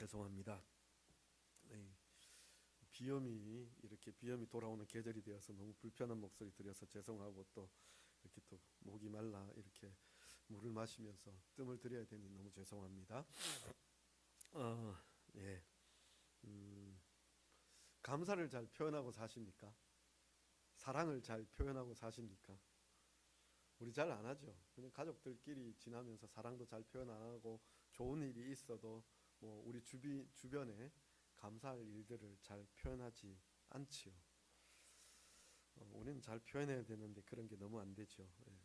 죄송합니다. 네, 비염이 돌아오는 계절이 되어서 너무 불편한 목소리 들여서 죄송하고, 또 이렇게 또 목이 말라 이렇게 물을 마시면서 뜸을 들여야 되니 너무 죄송합니다. 어, 예, 음, 감사를 잘 표현하고 사십니까? 사랑을 잘 표현하고 사십니까? 우리 잘 안 하죠. 그냥 가족들끼리 지나면서 사랑도 잘 표현 안 하고, 좋은 일이 있어도 뭐 우리 주변에 감사할 일들을 잘 표현하지 않지요. 우리는 잘 표현해야 되는데 그런 게 너무 안 되죠. 예.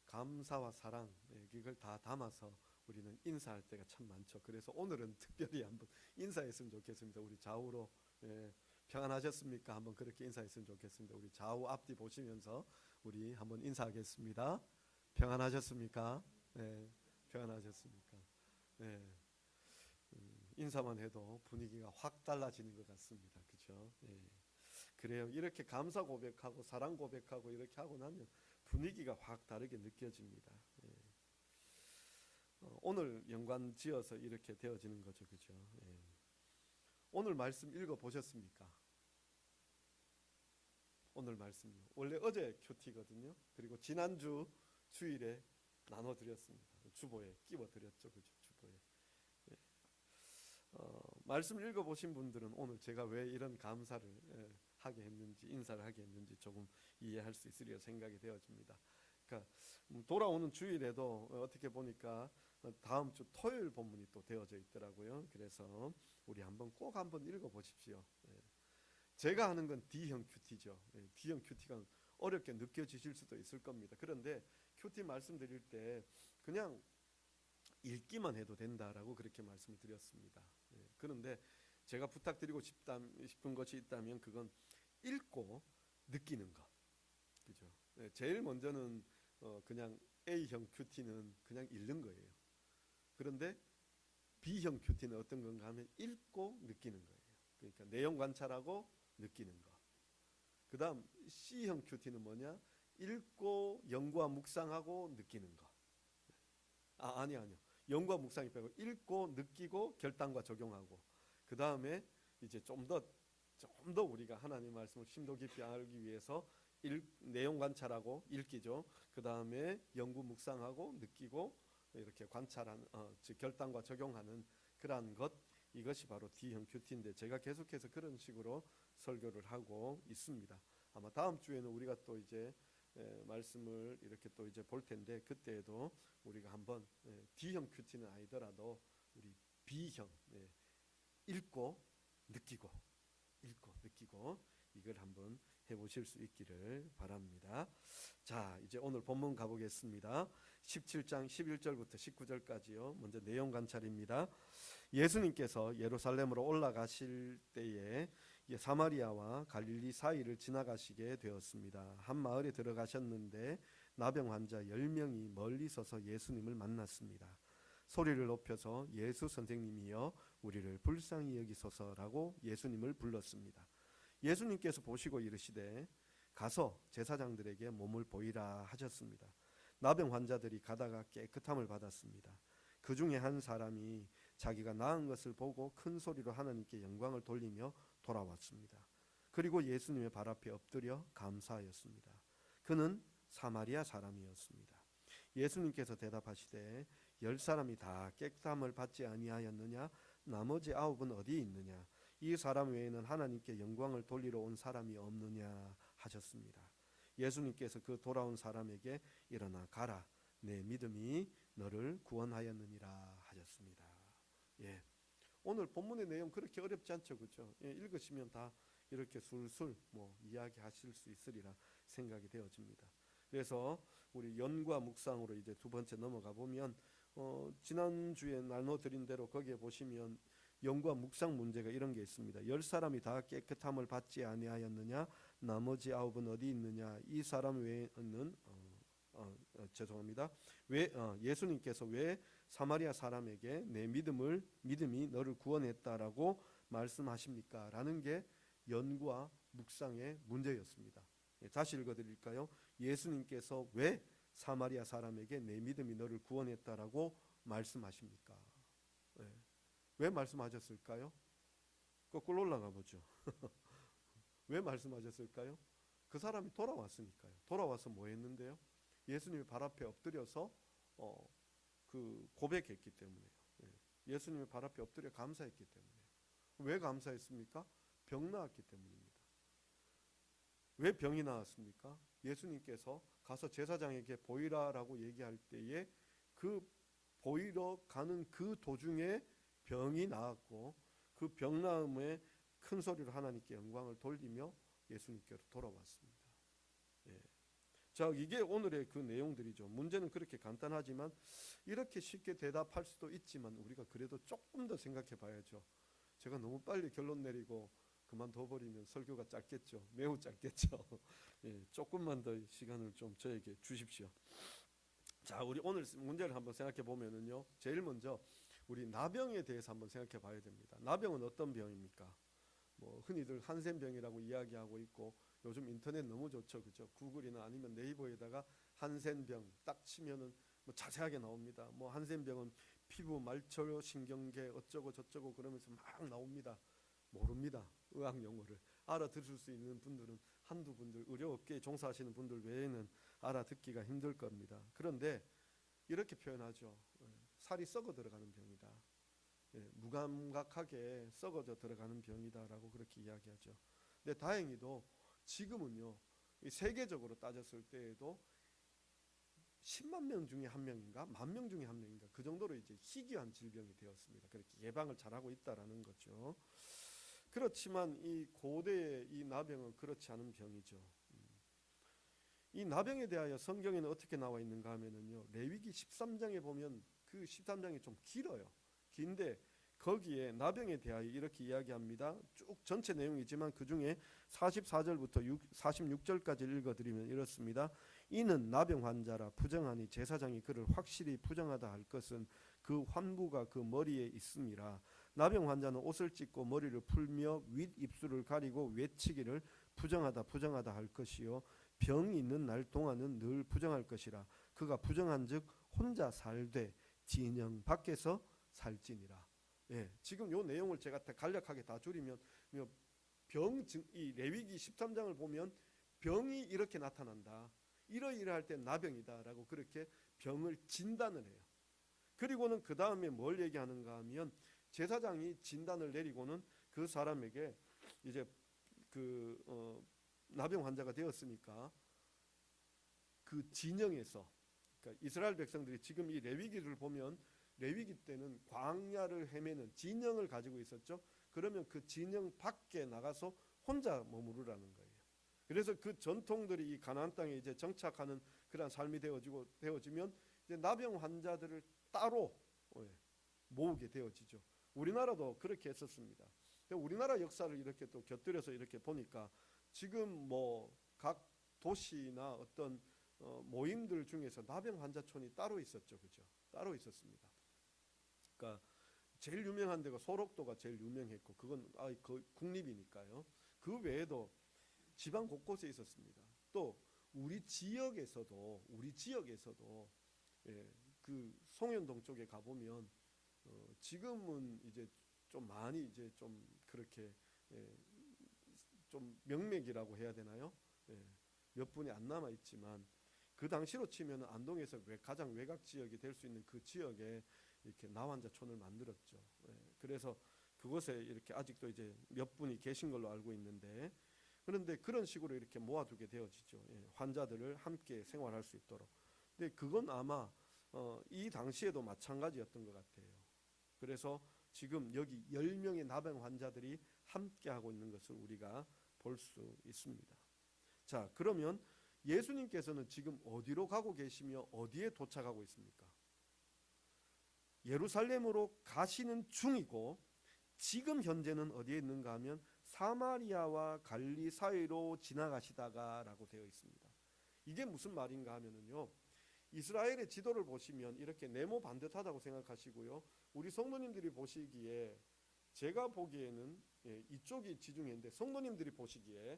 감사와 사랑, 이걸 다 담아서 우리는 인사할 때가 참 많죠. 그래서 오늘은 특별히 한번 인사했으면 좋겠습니다. 우리 좌우로, 평안하셨습니까? 한번 그렇게 인사했으면 좋겠습니다. 우리 좌우 앞뒤 보시면서 우리 한번 인사하겠습니다. 평안하셨습니까? 네, 평안하셨습니까? 네, 인사만 해도 분위기가 확 달라지는 것 같습니다. 그렇죠? 예. 그래요. 이렇게 감사 고백하고 사랑 고백하고 이렇게 하고 나면 분위기가 확 다르게 느껴집니다. 예. 오늘 연관 지어서 이렇게 되어지는 거죠. 그죠? 예. 오늘 말씀 읽어 보셨습니까? 오늘 말씀요. 원래 어제 큐티거든요. 그리고 지난주 주일에 나눠 드렸습니다. 주보에 끼워 드렸죠. 그죠? 주보에. 예. 말씀 읽어 보신 분들은 오늘 제가 왜 이런 감사를 하게 했는지, 인사를 하게 했는지 조금 이해할 수 있으리라 생각이 되어집니다. 그러니까 돌아오는 주일에도 어떻게 보니까 다음 주 토요일 본문이 또 되어져 있더라고요. 그래서 우리 꼭 한번 읽어 보십시오. 제가 하는 건 D형 큐티죠. D형 큐티가 어렵게 느껴지실 수도 있을 겁니다. 그런데 큐티 말씀드릴 때 그냥 읽기만 해도 된다라고 그렇게 말씀을 드렸습니다. 그런데 제가 부탁드리고 싶은 것이 있다면 그건 읽고 느끼는 것. 그죠? 제일 먼저는 그냥 A형 큐티는 그냥 읽는 거예요. 그런데 B형 큐티는 어떤 건가 하면 읽고 느끼는 거예요. 그러니까 내용 관찰하고 느끼는 거. 그 다음 C형 큐티는 뭐냐? 읽고 연구와 묵상하고 느끼는 거. 아니요. 연구와 묵상이 빼고 읽고 느끼고 결단과 적용하고, 그 다음에 이제 좀 더 우리가 하나님 말씀을 심도 깊이 알기 위해서 내용 관찰하고 읽기죠. 그 다음에 연구 묵상하고 느끼고 이렇게 관찰하는, 즉 결단과 적용하는 그러한 것, 이것이 바로 D형 큐티인데 제가 계속해서 그런 식으로 설교를 하고 있습니다. 아마 다음 주에는 우리가 또 이제 말씀을 이렇게 또 이제 볼 텐데, 그때에도 우리가 한번 D형 큐티는 아니더라도 우리 B형, 읽고 느끼고 이걸 한번 해보실 수 있기를 바랍니다. 자, 이제 오늘 본문 가보겠습니다. 17장 11절부터 19절까지요. 먼저 내용 관찰입니다. 예수님께서 예루살렘으로 올라가실 때에 사마리아와 갈릴리 사이를 지나가시게 되었습니다. 한 마을에 들어가셨는데 나병 환자 10명이 멀리 서서 예수님을 만났습니다. 소리를 높여서 예수 선생님이여 우리를 불쌍히 여기소서라고 예수님을 불렀습니다. 예수님께서 보시고 이르시되 가서 제사장들에게 몸을 보이라 하셨습니다. 나병 환자들이 가다가 깨끗함을 받았습니다. 그 중에 한 사람이 자기가 나은 것을 보고 큰 소리로 하나님께 영광을 돌리며 돌아왔습니다. 그리고 예수님의 발 앞에 엎드려 감사하였습니다. 그는 사마리아 사람이었습니다. 예수님께서 대답하시되 10사람이 다 깨끗함을 받지 아니하였느냐? 나머지 9은 어디 있느냐? 이 사람 외에는 하나님께 영광을 돌리러 온 사람이 없느냐 하셨습니다. 예수님께서 그 돌아온 사람에게 일어나 가라, 내 믿음이 너를 구원하였느니라 하셨습니다. 예, 오늘 본문의 내용 그렇게 어렵지 않죠, 그렇죠? 읽으시면 다 이렇게 술술 이야기하실 수 있으리라 생각이 되어집니다. 그래서 우리 연구와 묵상으로 이제 두 번째 넘어가 보면, 지난주에 나눠드린 대로 거기에 보시면 연구와 묵상 문제가 이런 게 있습니다. 10사람이 다 깨끗함을 받지 아니하였느냐? 나머지 9은 어디 있느냐? 이 사람 외에는 죄송합니다. 예수님께서 왜 사마리아 사람에게 내 믿음이 너를 구원했다라고 말씀하십니까? 라는 게 연구와 묵상의 문제였습니다. 다시 읽어드릴까요? 예수님께서 왜 사마리아 사람에게 내 믿음이 너를 구원했다라고 말씀하십니까? 왜 말씀하셨을까요? 거꾸로 올라가 보죠. 왜 말씀하셨을까요? 그 사람이 돌아왔으니까요. 돌아와서 뭐 했는데요? 예수님의 발 앞에 엎드려서 그 고백했기 때문에요. 예수님의 발 앞에 엎드려 감사했기 때문에요. 왜 감사했습니까? 병 나았기 때문입니다. 왜 병이 나았습니까? 예수님께서 가서 제사장에게 보이라라고 얘기할 때에 그 보이러 가는 그 도중에 병이 나았고 그 병 나음에 큰 소리로 하나님께 영광을 돌리며 예수님께로 돌아왔습니다. 예. 자, 이게 오늘의 그 내용들이죠. 문제는 그렇게 간단하지만 이렇게 쉽게 대답할 수도 있지만 우리가 그래도 조금 더 생각해 봐야죠. 제가 너무 빨리 결론 내리고 그만둬버리면 설교가 짧겠죠. 매우 짧겠죠. 예, 조금만 더 시간을 좀 저에게 주십시오. 자, 우리 오늘 문제를 한번 생각해 보면은요. 제일 먼저 우리 나병에 대해서 한번 생각해 봐야 됩니다. 나병은 어떤 병입니까? 뭐 흔히들 한센병이라고 이야기하고 있고 요즘 인터넷 너무 좋죠, 그죠? 구글이나 아니면 네이버에다가 한센병 딱 치면은 뭐 자세하게 나옵니다. 뭐 한센병은 피부 말초 신경계 어쩌고 저쩌고 그러면서 막 나옵니다. 모릅니다. 의학 용어를 알아들을 수 있는 분들은 한두 분들, 의료업계에 종사하시는 분들 외에는 알아듣기가 힘들 겁니다. 그런데 이렇게 표현하죠. 살이 썩어 들어가는 병이다. 무감각하게 썩어져 들어가는 병이다라고 그렇게 이야기하죠. 근데 다행히도 지금은요, 세계적으로 따졌을 때에도 10만 명 중에 한 명인가, 10,000명 중에 한 명인가, 그 정도로 이제 희귀한 질병이 되었습니다. 그렇게 예방을 잘하고 있다라는 거죠. 그렇지만 이 고대의 이 나병은 그렇지 않은 병이죠. 이 나병에 대하여 성경에는 어떻게 나와 있는가 하면은요, 레위기 13장에 보면 그 13장이 좀 길어요. 긴데 거기에 나병에 대하여 이렇게 이야기합니다. 쭉 전체 내용이지만 그 중에 44절부터 46절까지 읽어드리면 이렇습니다. 이는 나병 환자라 부정하니 제사장이 그를 확실히 부정하다 할 것은 그 환부가 그 머리에 있음이라. 나병 환자는 옷을 찢고 머리를 풀며 윗 입술을 가리고 외치기를 부정하다 부정하다 할 것이요 병이 있는 날 동안은 늘 부정할 것이라. 그가 부정한즉 혼자 살되 진영 밖에서 살지니라. 예, 지금 요 내용을 제가 간략하게 다 줄이면 이 레위기 13장을 보면 병이 이렇게 나타난다. 이러이러할 때 나병이다라고 그렇게 병을 진단을 해요. 그리고는 그 다음에 뭘 얘기하는가 하면 제사장이 진단을 내리고는 그 사람에게 이제 나병 환자가 되었으니까 그 진영에서, 그러니까 이스라엘 백성들이 지금 이 레위기를 보면 레위기 때는 광야를 헤매는 진영을 가지고 있었죠. 그러면 그 진영 밖에 나가서 혼자 머무르라는 거예요. 그래서 그 전통들이 이 가나안 땅에 이제 정착하는 그런 삶이 되어지면 이제 나병 환자들을 따로 모으게 되어지죠. 우리나라도 그렇게 했었습니다. 우리나라 역사를 이렇게 또 곁들여서 이렇게 보니까 지금 뭐 각 도시나 어떤 모임들 중에서 나병 환자촌이 따로 있었죠, 그죠? 따로 있었습니다. 그러니까 제일 유명한 데가 소록도가 제일 유명했고 그건 국립이니까요. 그 외에도 지방 곳곳에 있었습니다. 또 우리 지역에서도 그 송현동 쪽에 가보면 지금은 이제 좀 많이 이제 좀 그렇게 좀 명맥이라고 해야 되나요? 몇 분이 안 남아 있지만 그 당시로 치면 안동에서 가장 외곽 지역이 될 수 있는 그 지역에 이렇게 나환자촌을 만들었죠. 그래서 그곳에 이렇게 아직도 이제 몇 분이 계신 걸로 알고 있는데, 그런데 그런 식으로 이렇게 모아두게 되어지죠. 환자들을 함께 생활할 수 있도록. 근데 그건 아마 이 당시에도 마찬가지였던 것 같아요. 그래서 지금 여기 10명의 나병 환자들이 함께 하고 있는 것을 우리가 볼 수 있습니다. 자, 그러면 예수님께서는 지금 어디로 가고 계시며 어디에 도착하고 있습니까? 예루살렘으로 가시는 중이고 지금 현재는 어디에 있는가 하면 사마리아와 갈릴리 사이로 지나가시다가라고 되어 있습니다. 이게 무슨 말인가 하면은요, 이스라엘의 지도를 보시면 이렇게 네모 반듯하다고 생각하시고요, 우리 성도님들이 보시기에 제가 보기에는 이쪽이 지중해인데 성도님들이 보시기에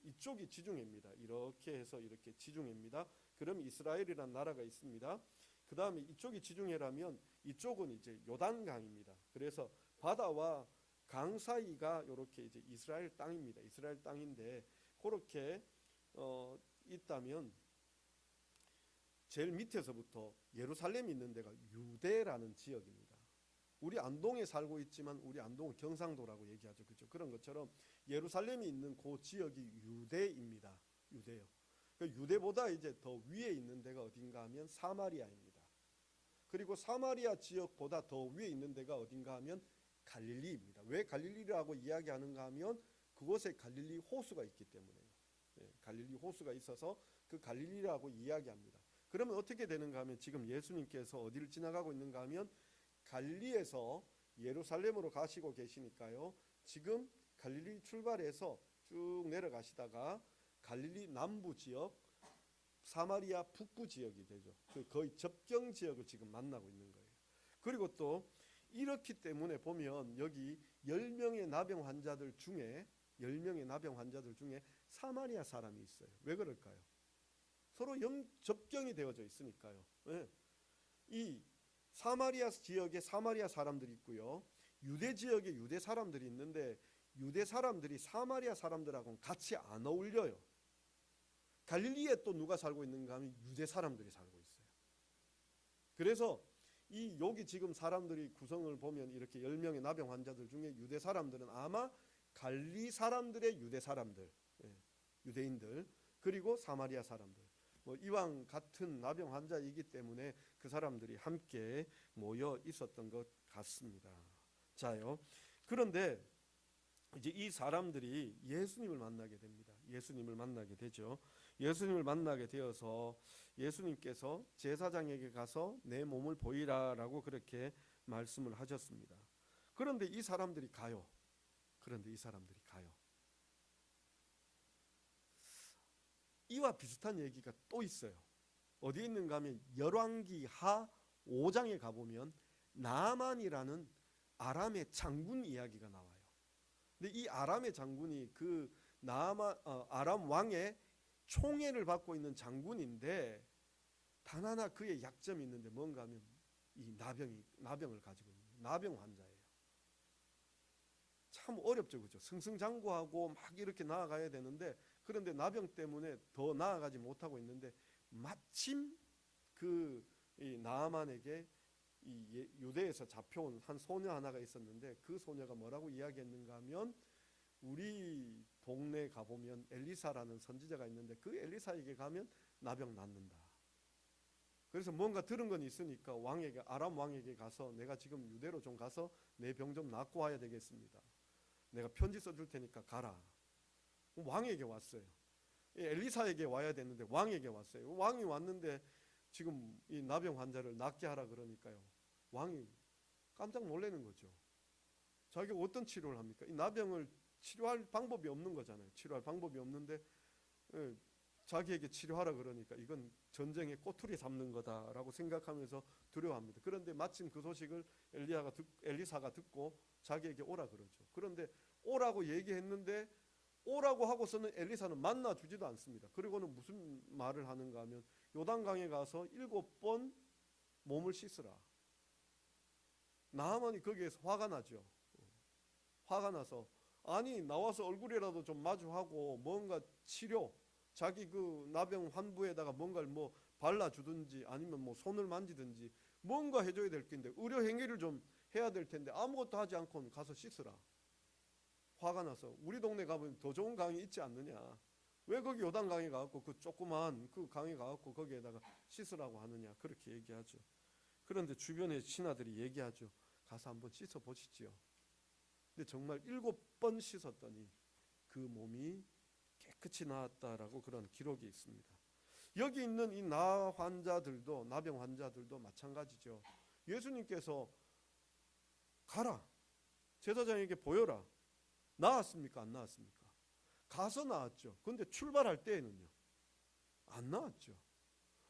이쪽이 지중해입니다. 이렇게 해서 이렇게 지중해입니다. 그럼 이스라엘이란 나라가 있습니다. 그 다음에 이쪽이 지중해라면 이쪽은 이제 요단강입니다. 그래서 바다와 강 사이가 이렇게 이제 이스라엘 땅입니다. 이스라엘 땅인데 그렇게 있다면 제일 밑에서부터 예루살렘이 있는 데가 유대라는 지역입니다. 우리 안동에 살고 있지만 우리 안동은 경상도라고 얘기하죠. 그죠? 그런 것처럼 예루살렘이 있는 그 지역이 유대입니다. 유대요. 유대보다 이제 더 위에 있는 데가 어딘가 하면 사마리아입니다. 그리고 사마리아 지역보다 더 위에 있는 데가 어딘가 하면 갈릴리입니다. 왜 갈릴리라고 이야기하는가 하면 그곳에 갈릴리 호수가 있기 때문에요. 갈릴리 호수가 있어서 그 갈릴리라고 이야기합니다. 그러면 어떻게 되는가 하면 지금 예수님께서 어디를 지나가고 있는가 하면 갈릴리에서 예루살렘으로 가시고 계시니까요. 지금 갈릴리 출발해서 쭉 내려가시다가 갈릴리 남부 지역, 사마리아 북부 지역이 되죠. 거의 접경 지역을 지금 만나고 있는 거예요. 그리고 또 이렇기 때문에 보면 여기 10명의 나병 환자들 중에 사마리아 사람이 있어요. 왜 그럴까요? 서로 접경이 되어져 있으니까요. 네. 이 사마리아 지역에 사마리아 사람들이 있고요. 유대 지역에 유대 사람들이 있는데 유대 사람들이 사마리아 사람들하고는 같이 안 어울려요. 갈릴리에 또 누가 살고 있는가 하면 유대 사람들이 살고 있어요. 그래서 여기 지금 사람들이 구성을 보면 이렇게 10명의 나병 환자들 중에 유대 사람들은 아마 갈리 사람들의 유대 사람들, 유대인들, 그리고 사마리아 사람들, 이왕 같은 나병 환자이기 때문에 그 사람들이 함께 모여 있었던 것 같습니다. 자요. 그런데 이제 이 사람들이 예수님을 만나게 됩니다. 예수님을 만나게 되죠. 예수님을 만나게 되어서 예수님께서 제사장에게 가서 내 몸을 보이라라고 그렇게 말씀을 하셨습니다. 그런데 이 사람들이 가요. 이와 비슷한 얘기가 또 있어요. 어디 있는가 하면 열왕기하 5장에 가보면 나아만이라는 아람의 장군 이야기가 나와요. 근데 이 아람의 장군이 그 아람 왕의 총애를 받고 있는 장군인데 단 하나 그의 약점이 있는데 뭔가 하면 이 나병을 가지고 있는 나병 환자예요. 참 어렵죠, 그죠? 승승장구하고 막 이렇게 나아가야 되는데 그런데 나병 때문에 더 나아가지 못하고 있는데 마침 이 나아만에게 이 유대에서 잡혀온 한 소녀 하나가 있었는데 그 소녀가 뭐라고 이야기했는가 하면 우리 동네에 가보면 엘리사라는 선지자가 있는데 그 엘리사에게 가면 나병 낫는다. 그래서 뭔가 들은 건 있으니까 아람 왕에게 가서 내가 지금 유대로 좀 가서 내 병 좀 낫고 와야 되겠습니다. 내가 편지 써줄 테니까 가라. 왕에게 왔어요. 엘리사에게 와야 되는데 왕에게 왔어요. 왕이 왔는데 지금 이 나병 환자를 낫게 하라 그러니까요. 왕이 깜짝 놀라는 거죠. 자기가 어떤 치료를 합니까? 이 나병을 치료할 방법이 없는 거잖아요. 치료할 방법이 없는데 자기에게 치료하라 그러니까 이건 전쟁의 꼬투리 잡는 거다라고 생각하면서 두려워합니다. 그런데 마침 그 소식을 엘리사가 듣고 자기에게 오라 그러죠. 그런데 오라고 얘기했는데 오라고 하고서는 엘리사는 만나주지도 않습니다. 그리고는 무슨 말을 하는가 하면 요단강에 가서 7번 몸을 씻으라. 나하만이 거기에서 화가 나죠. 화가 나서 아니 나와서 얼굴이라도 좀 마주하고 뭔가 치료 자기 그 나병 환부에다가 뭔가를 발라주든지 아니면 손을 만지든지 뭔가 해줘야 될 텐데 의료 행위를 좀 해야 될 텐데 아무것도 하지 않고 가서 씻으라. 화가 나서 우리 동네 가보면 더 좋은 강이 있지 않느냐. 왜 거기 요단강에 가갖고 그 조그만 그 강에 가갖고 거기에다가 씻으라고 하느냐. 그렇게 얘기하죠. 그런데 주변의 신하들이 얘기하죠. 가서 한번 씻어 보시지요. 근데 정말 7번 씻었더니 그 몸이 깨끗이 나았다라고 그런 기록이 있습니다. 여기 있는 이 나병 환자들도 마찬가지죠. 예수님께서 가라. 제사장에게 보여라. 나았습니까? 안 나았습니까? 가서 나았죠. 그런데 출발할 때에는요. 안 나았죠.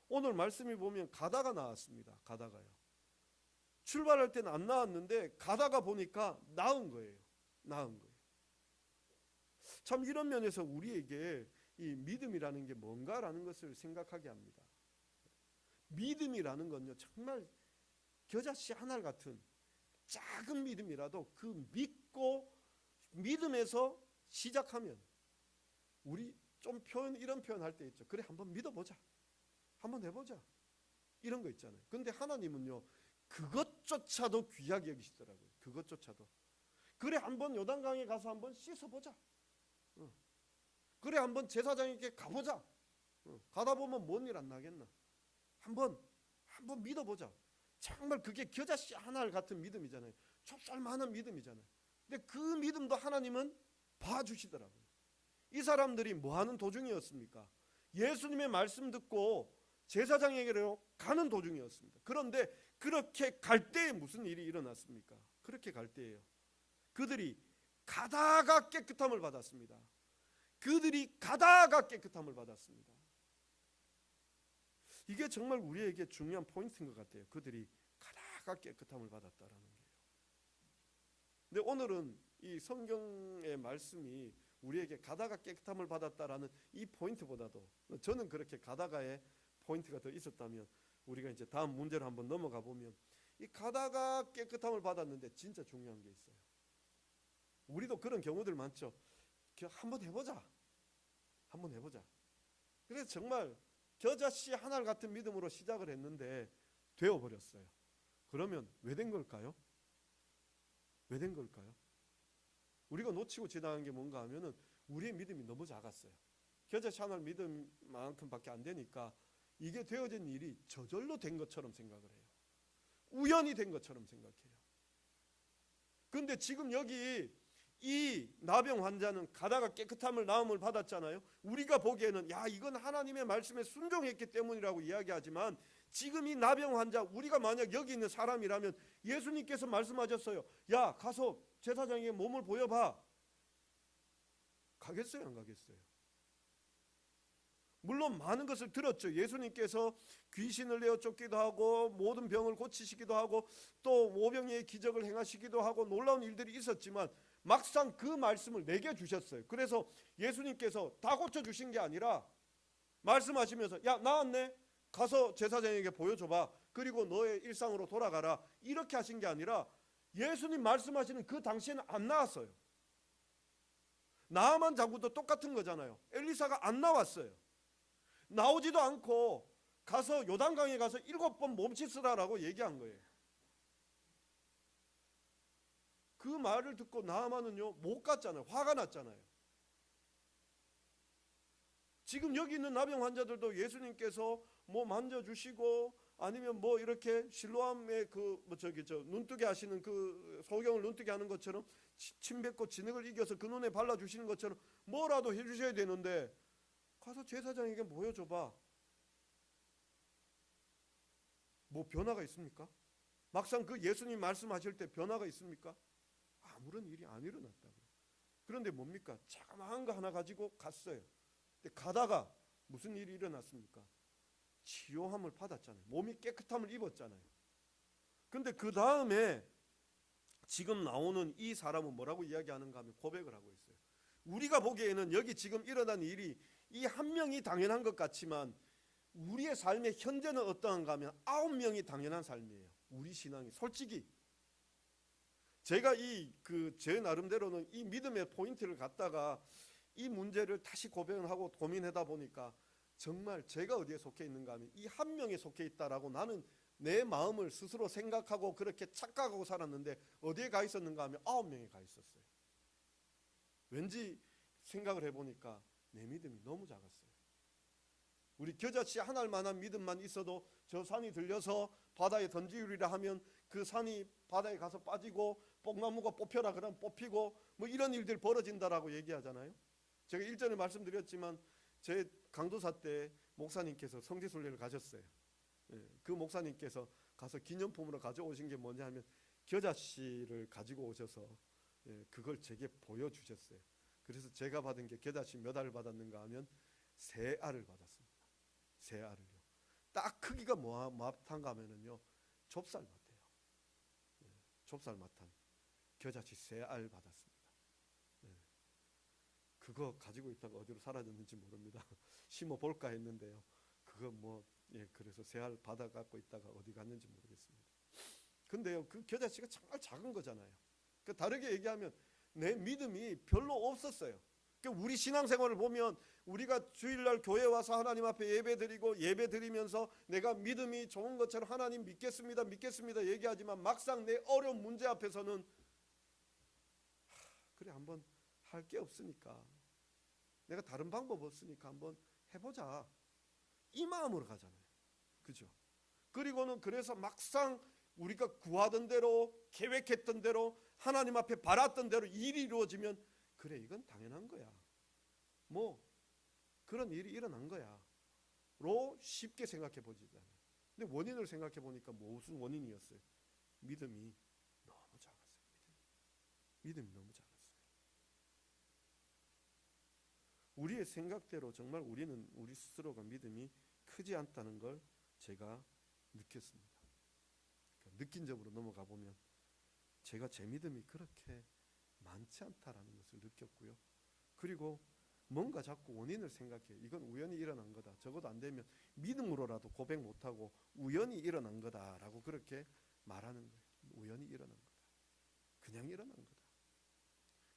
오늘 말씀이 보면 가다가 나았습니다. 가다가요. 출발할 때는 안 나았는데 가다가 보니까 나은 거예요. 참 이런 면에서 우리에게 이 믿음이라는 게 뭔가라는 것을 생각하게 합니다. 믿음이라는 건요 정말 겨자씨 하나 같은 작은 믿음이라도 그 믿고 믿음에서 시작하면, 우리 좀 이런 표현 할 때 있죠. 그래, 한번 믿어보자, 한번 해보자, 이런 거 있잖아요. 근데 하나님은요, 그것조차도 귀하게 여기시더라고요. 그것조차도. 그래, 한번 요단강에 가서 한번 씻어보자. 그래, 한번 제사장에게 가보자. 가다 보면 뭔 일 안 나겠나. 한번 믿어보자. 정말 그게 겨자씨 하나 같은 믿음이잖아요. 좁쌀만한 믿음이잖아요. 근데 그 믿음도 하나님은 봐주시더라고요. 이 사람들이 뭐하는 도중이었습니까? 예수님의 말씀 듣고 제사장에게로 가는 도중이었습니다. 그런데 그렇게 갈 때에 무슨 일이 일어났습니까? 그렇게 갈 때예요, 그들이 가다가 깨끗함을 받았습니다. 그들이 가다가 깨끗함을 받았습니다. 이게 정말 우리에게 중요한 포인트인 것 같아요. 그들이 가다가 깨끗함을 받았다라는 게요. 근데 오늘은 이 성경의 말씀이 우리에게 가다가 깨끗함을 받았다라는 이 포인트보다도, 저는 그렇게 가다가의 포인트가 더 있었다면, 우리가 이제 다음 문제로 한번 넘어가 보면, 이 가다가 깨끗함을 받았는데 진짜 중요한 게 있어요. 우리도 그런 경우들 많죠. 한번 해보자, 한번 해보자. 그래서 정말 겨자씨 하나 같은 믿음으로 시작을 했는데 되어버렸어요. 그러면 왜 된 걸까요? 왜 된 걸까요? 우리가 놓치고 지나간 게 뭔가 하면은 우리의 믿음이 너무 작았어요. 겨자씨 하나 믿음만큼밖에 안 되니까 이게 되어진 일이 저절로 된 것처럼 생각을 해요. 우연히 된 것처럼 생각해요. 그런데 지금 여기 이 나병 환자는 가다가 깨끗함을 나음을 받았잖아요. 우리가 보기에는 야, 이건 하나님의 말씀에 순종했기 때문이라고 이야기하지만, 지금 이 나병 환자, 우리가 만약 여기 있는 사람이라면 예수님께서 말씀하셨어요. 야, 가서 제사장에게 몸을 보여봐. 가겠어요, 안 가겠어요? 물론 많은 것을 들었죠. 예수님께서 귀신을 내어 쫓기도 하고 모든 병을 고치시기도 하고 또 오병이의 기적을 행하시기도 하고 놀라운 일들이 있었지만, 막상 그 말씀을 내게 주셨어요. 그래서 예수님께서 다 고쳐주신 게 아니라 말씀하시면서 야, 나았네, 가서 제사장에게 보여줘봐, 그리고 너의 일상으로 돌아가라, 이렇게 하신 게 아니라, 예수님 말씀하시는 그 당시에는 안 나왔어요. 나아만 장군도 똑같은 거잖아요. 엘리사가 안 나왔어요. 나오지도 않고 가서 요단강에 가서 7번 몸짓으라라고 얘기한 거예요. 그 말을 듣고 나아만은요, 못 갔잖아요. 화가 났잖아요. 지금 여기 있는 나병 환자들도 예수님께서 뭐 만져주시고 아니면 뭐 이렇게 실로암의 눈뜨게 하시는 그 소경을 눈뜨게 하는 것처럼 침 뱉고 진흙을 이겨서 그 눈에 발라주시는 것처럼 뭐라도 해주셔야 되는데, 가서 제사장에게 보여줘봐. 뭐 변화가 있습니까? 막상 그 예수님 말씀하실 때 변화가 있습니까? 아무런 일이 안 일어났다고요. 그런데 뭡니까? 자그마한 거 하나 가지고 갔어요. 근데 가다가 무슨 일이 일어났습니까? 치유함을 받았잖아요. 몸이 깨끗함을 입었잖아요. 근데 그 다음에 지금 나오는 이 사람은 뭐라고 이야기하는가 하면 고백을 하고 있어요. 우리가 보기에는 여기 지금 일어난 일이 이 한 명이 당연한 것 같지만, 우리의 삶의 현재는 어떠한가 하면 9명이 당연한 삶이에요. 우리 신앙이 솔직히 제가 제 나름대로는 이 믿음의 포인트를 갖다가 이 문제를 다시 고민하고 고민하다 보니까, 정말 제가 어디에 속해 있는가 하면 이 한 명에 속해 있다라고 나는 내 마음을 스스로 생각하고 그렇게 착각하고 살았는데, 어디에 가 있었는가 하면 9명에 가 있었어요. 왠지 생각을 해보니까 내 믿음이 너무 작았어요. 우리 겨자씨 하나만한 믿음만 있어도 저 산이 들려서 바다에 던지우리라 하면 그 산이 바다에 가서 빠지고, 뽕나무가 뽑혀라 그러면 뽑히고, 뭐 이런 일들이 벌어진다라고 얘기하잖아요. 제가 일전에 말씀드렸지만 제 강도사 때 목사님께서 성지순례를 가셨어요. 그 목사님께서 가서 기념품으로 가져오신 게 뭐냐 하면 겨자씨를 가지고 오셔서 그걸 제게 보여주셨어요. 그래서 제가 받은 게 겨자씨 몇 알을 받았는가 하면 3알을 받았습니다. 3알을요. 딱 크기가 뭐한가 하면은요, 좁쌀 같아요. 좁쌀 맛한 겨자씨 3알 받았습니다. 그거 가지고 있다가 어디로 사라졌는지 모릅니다. 심어 볼까 했는데요. 그거 그래서 3알 받아 갖고 있다가 어디 갔는지 모르겠습니다. 근데요, 그 겨자씨가 정말 작은 거잖아요. 그 다르게 얘기하면 내 믿음이 별로 없었어요. 우리 신앙생활을 보면 우리가 주일날 교회 와서 하나님 앞에 예배드리고 예배드리면서 내가 믿음이 좋은 것처럼 하나님 믿겠습니다 믿겠습니다 얘기하지만 막상 내 어려운 문제 앞에서는 그래 한번 할 게 없으니까 내가 다른 방법 없으니까 한번 해보자 이 마음으로 가잖아요. 그죠? 그리고는 그래서 막상 우리가 구하던 대로 계획했던 대로 하나님 앞에 바랐던 대로 일이 이루어지면 그래 이건 당연한 거야. 뭐 그런 일이 일어난 거야. 로 쉽게 생각해 보지잖아요. 근데 원인을 생각해 보니까 무슨 원인이었어요? 믿음이 너무 작았어요. 믿음이 너무 작았어요. 우리의 생각대로 정말 우리는 우리 스스로가 믿음이 크지 않다는 걸 제가 느꼈습니다. 그러니까 느낀 점으로 넘어가 보면 제가 제 믿음이 그렇게 많지 않다라는 것을 느꼈고요. 그리고 뭔가 자꾸 원인을 생각해. 이건 우연히 일어난 거다. 적어도 안 되면 믿음으로라도 고백 못하고 우연히 일어난 거다라고 그렇게 말하는 거예요. 우연히 일어난 거다. 그냥 일어난 거다.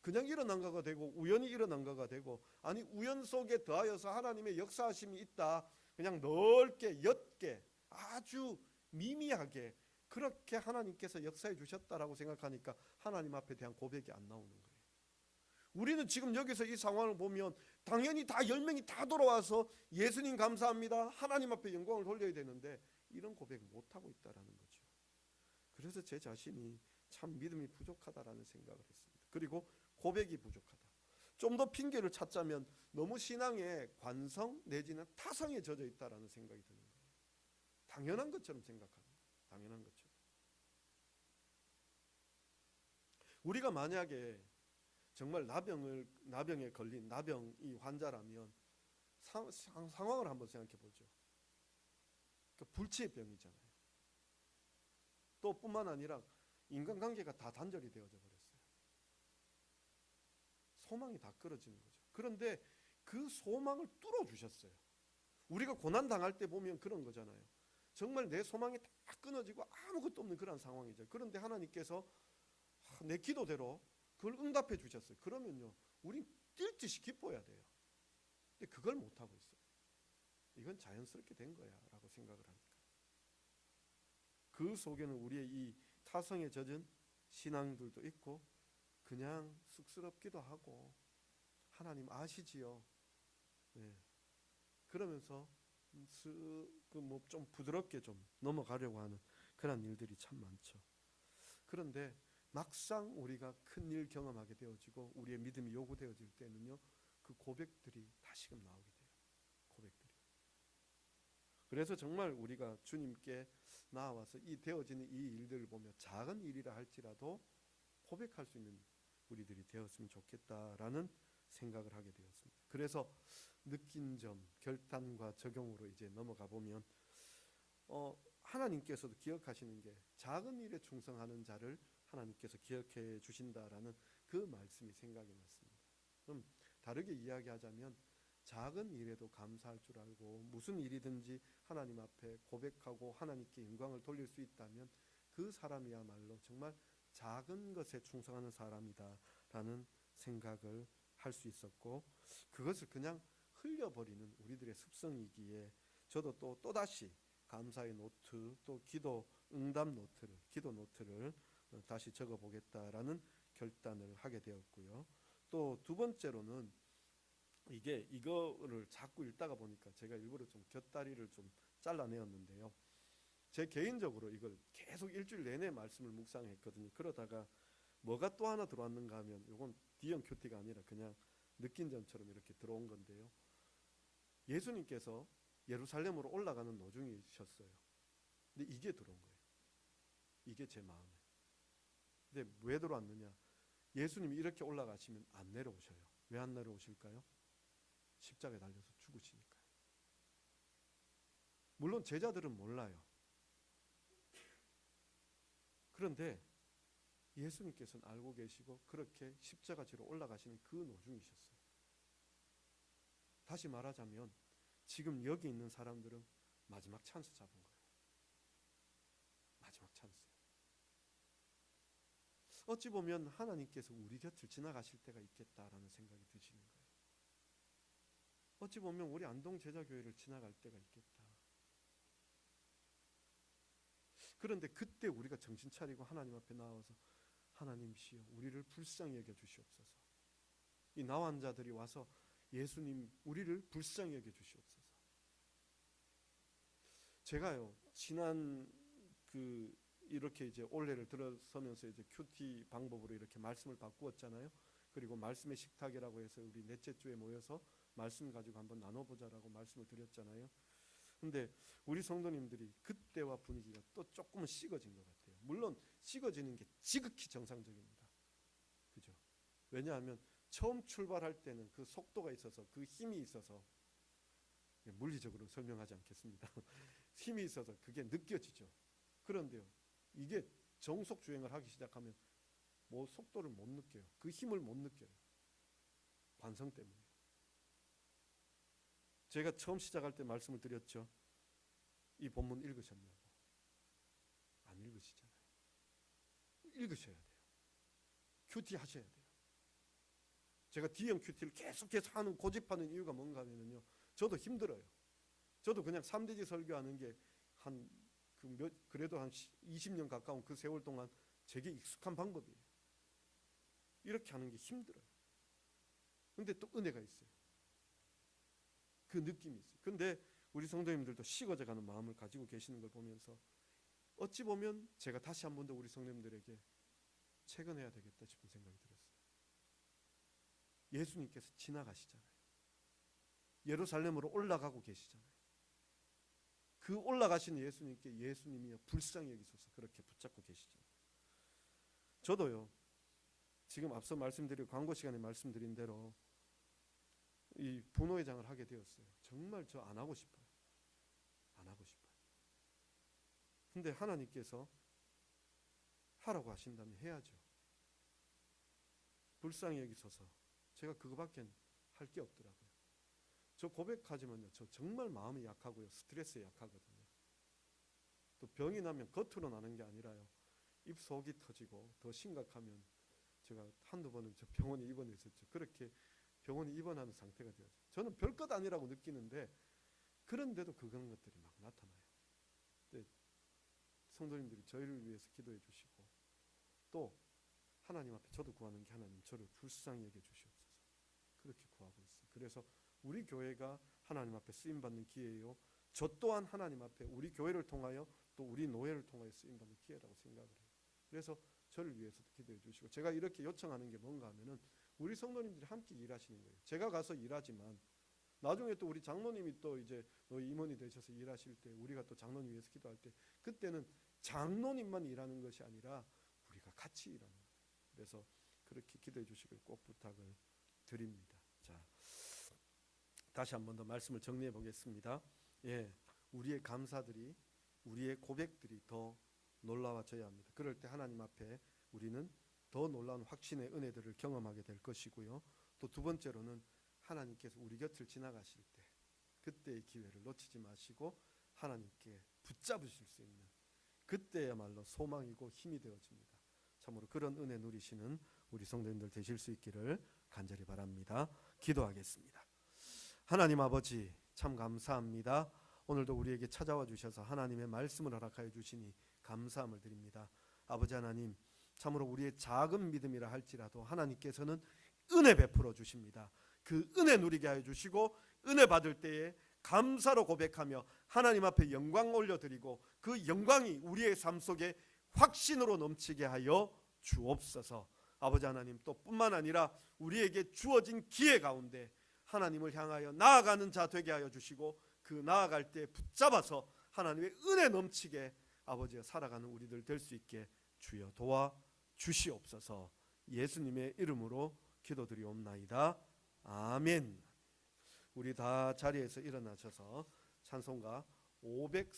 그냥 일어난 거가 되고 우연히 일어난 거가 되고 아니 우연 속에 더하여서 하나님의 역사하심이 있다. 그냥 넓게 옅게 아주 미미하게 그렇게 하나님께서 역사해 주셨다라고 생각하니까 하나님 앞에 대한 고백이 안 나오는 거예요. 우리는 지금 여기서 이 상황을 보면 당연히 다 10명이 다 돌아와서 예수님 감사합니다 하나님 앞에 영광을 돌려야 되는데 이런 고백 못하고 있다라는 거죠. 그래서 제 자신이 참 믿음이 부족하다라는 생각을 했습니다. 그리고 고백이 부족하다. 좀 더 핑계를 찾자면 너무 신앙의 관성 내지는 타성에 젖어 있다라는 생각이 드는 거예요. 당연한 것처럼 생각하는 거예요. 당연한 것처럼. 우리가 만약에 정말 나병에 걸린 나병이 환자라면 상황을 한번 생각해 보죠. 그러니까 불치의 병이잖아요. 또 뿐만 아니라 인간관계가 다 단절이 되어져 버렸어요. 소망이 다 끊어지는 거죠. 그런데 그 소망을 뚫어주셨어요. 우리가 고난당할 때 보면 그런 거잖아요. 정말 내 소망이 다 끊어지고 아무것도 없는 그런 상황이죠. 그런데 하나님께서 내 기도대로 그걸 응답해 주셨어요. 그러면요 우린 뛸 듯이 기뻐해야 돼요. 근데 그걸 못하고 있어요. 이건 자연스럽게 된 거야 라고 생각을 하니까 그 속에는 우리의 이 타성에 젖은 신앙들도 있고 그냥 쑥스럽기도 하고 하나님 아시지요. 네. 그러면서 좀 부드럽게 좀 넘어가려고 하는 그런 일들이 참 많죠. 그런데 막상 우리가 큰 일 경험하게 되어지고 우리의 믿음이 요구되어질 때는요 그 고백들이 다시금 나오게 돼요. 고백들이. 그래서 정말 우리가 주님께 나와서 이 되어지는 이 일들을 보며 작은 일이라 할지라도 고백할 수 있는 우리들이 되었으면 좋겠다라는 생각을 하게 되었습니다. 그래서 느낀 점, 결단과 적용으로 이제 넘어가 보면 하나님께서도 기억하시는 게 작은 일에 충성하는 자를 하나님께서 기억해 주신다라는 그 말씀이 생각이 났습니다. 그럼 다르게 이야기하자면 작은 일에도 감사할 줄 알고 무슨 일이든지 하나님 앞에 고백하고 하나님께 영광을 돌릴 수 있다면 그 사람이야말로 정말 작은 것에 충성하는 사람이다라는 생각을 할 수 있었고 그것을 그냥 흘려버리는 우리들의 습성이기에 저도 또다시 감사의 노트 또 기도 응답 노트를 기도 노트를 다시 적어보겠다라는 결단을 하게 되었고요. 또 두 번째로는 이거를 자꾸 읽다가 보니까 제가 일부러 좀 곁다리를 좀 잘라내었는데요. 제 개인적으로 이걸 계속 일주일 내내 말씀을 묵상했거든요. 그러다가 뭐가 또 하나 들어왔는가 하면 이건 D형 큐티가 아니라 그냥 느낀 점처럼 이렇게 들어온 건데요. 예수님께서 예루살렘으로 올라가는 노중이셨어요. 근데 이게 들어온 거예요. 이게 제 마음에. 근데 왜 들어왔느냐? 예수님이 이렇게 올라가시면 안 내려오셔요. 왜 안 내려오실까요? 십자가에 달려서 죽으시니까요. 물론 제자들은 몰라요. 그런데 예수님께서는 알고 계시고 그렇게 십자가지로 올라가시는 그 노중이셨어요. 다시 말하자면 지금 여기 있는 사람들은 마지막 찬스 잡은 거예요. 마지막 찬스. 어찌 보면 하나님께서 우리 곁을 지나가실 때가 있겠다라는 생각이 드시는 거예요. 어찌 보면 우리 안동 제자교회를 지나갈 때가 있겠다. 그런데 그때 우리가 정신 차리고 하나님 앞에 나와서 하나님이시여 우리를 불쌍히 여겨 주시옵소서. 이 나환 자들이 와서 예수님 우리를 불쌍히 여겨 주시옵소서. 제가요 지난 이렇게 이제 올해를 들어서면서 이제 큐티 방법으로 이렇게 말씀을 바꾸었잖아요. 그리고 말씀의 식탁이라고 해서 우리 넷째 주에 모여서 말씀 가지고 한번 나눠보자라고 말씀을 드렸잖아요. 근데 우리 성도님들이 그때와 분위기가 또 조금은 식어진 것 같아요. 물론 식어지는 게 지극히 정상적입니다. 그죠? 왜냐하면 처음 출발할 때는 그 속도가 있어서 그 힘이 있어서 물리적으로 설명하지 않겠습니다. 힘이 있어서 그게 느껴지죠. 그런데요, 이게 정속 주행을 하기 시작하면 뭐 속도를 못 느껴요. 그 힘을 못 느껴요. 관성 때문에. 제가 처음 시작할 때 말씀을 드렸죠. 이 본문 읽으셨냐고. 안 읽으시잖아요. 읽으셔야 돼요. 큐티 하셔야 돼요. 제가 D형 큐티를 계속해서 하는 고집하는 이유가 뭔가 하면요, 저도 힘들어요. 저도 그냥 3대지 설교하는 게 그래도 한 20년 가까운 그 세월 동안 제게 익숙한 방법이에요. 이렇게 하는 게 힘들어요. 근데 또 은혜가 있어요. 그 느낌이 있어요. 근데 우리 성도님들도 식어져가는 마음을 가지고 계시는 걸 보면서 어찌 보면 제가 다시 한 번 더 우리 성도님들에게 체근해야 되겠다 싶은 생각이 들었어요. 예수님께서 지나가시잖아요. 예루살렘으로 올라가고 계시잖아요. 그 올라가시는 예수님께 예수님이여 불쌍히 여기소서 그렇게 붙잡고 계시잖아요. 저도요, 지금 앞서 말씀드린 광고 시간에 말씀드린 대로 이 분호회장을 하게 되었어요. 정말 저 안 하고 싶어요. 안 하고 싶어요. 근데 하나님께서 하라고 하신다면 해야죠. 불쌍히 여기소서. 제가 그거밖에 할 게 없더라고요. 저 고백하지만요, 저 정말 마음이 약하고요, 스트레스에 약하거든요. 또 병이 나면 겉으로 나는 게 아니라요, 입속이 터지고 더 심각하면 제가 한두 번은 저 병원에 입원했었죠. 그렇게 병원에 입원하는 상태가 되어요. 저는 별것 아니라고 느끼는데 그런데도 그런 것들이 막 나타나요. 근데 성도님들이 저희를 위해서 기도해 주시고 또 하나님 앞에 저도 구하는 게 하나님 저를 불쌍히 여겨 주시옵소서 그렇게 구하고 있어요. 그래서 우리 교회가 하나님 앞에 쓰임받는 기회예요. 저 또한 하나님 앞에 우리 교회를 통하여 또 우리 노예를 통하여 쓰임받는 기회라고 생각을 해요. 그래서 저를 위해서도 기도해 주시고 제가 이렇게 요청하는 게 뭔가 하면은 우리 성도님들이 함께 일하시는 거예요. 제가 가서 일하지만 나중에 또 우리 장로님이 또 이제 임원이 되셔서 일하실 때 우리가 또 장로님 위해서 기도할 때 그때는 장로님만 일하는 것이 아니라 우리가 같이 일하는 거예요. 그래서 그렇게 기도해 주시길 꼭 부탁을 드립니다. 자, 다시 한 번 더 말씀을 정리해 보겠습니다. 예, 우리의 감사들이 우리의 고백들이 더 놀라워져야 합니다. 그럴 때 하나님 앞에 우리는 더 놀라운 확신의 은혜들을 경험하게 될 것이고요. 또 두 번째로는 하나님께서 우리 곁을 지나가실 때 그때의 기회를 놓치지 마시고 하나님께 붙잡으실 수 있는 그때야말로 소망이고 힘이 되어집니다. 참으로 그런 은혜 누리시는 우리 성도님들 되실 수 있기를 간절히 바랍니다. 기도하겠습니다. 하나님 아버지 참 감사합니다. 오늘도 우리에게 찾아와 주셔서 하나님의 말씀을 허락하여 주시니 감사함을 드립니다. 아버지 하나님 참으로 우리의 작은 믿음이라 할지라도 하나님께서는 은혜 베풀어 주십니다. 그 은혜 누리게 하여 주시고 은혜 받을 때에 감사로 고백하며 하나님 앞에 영광 올려드리고 그 영광이 우리의 삶 속에 확신으로 넘치게 하여 주옵소서. 아버지 하나님 또 뿐만 아니라 우리에게 주어진 기회 가운데 하나님을 향하여 나아가는 자 되게 하여 주시고 그 나아갈 때 붙잡아서 하나님의 은혜 넘치게 아버지여 살아가는 우리들 될 수 있게 주여 도와 주시옵소서. 예수님의 이름으로 기도드리옵나이다. 아멘. 우리 다 자리에서 일어나셔서 찬송가 500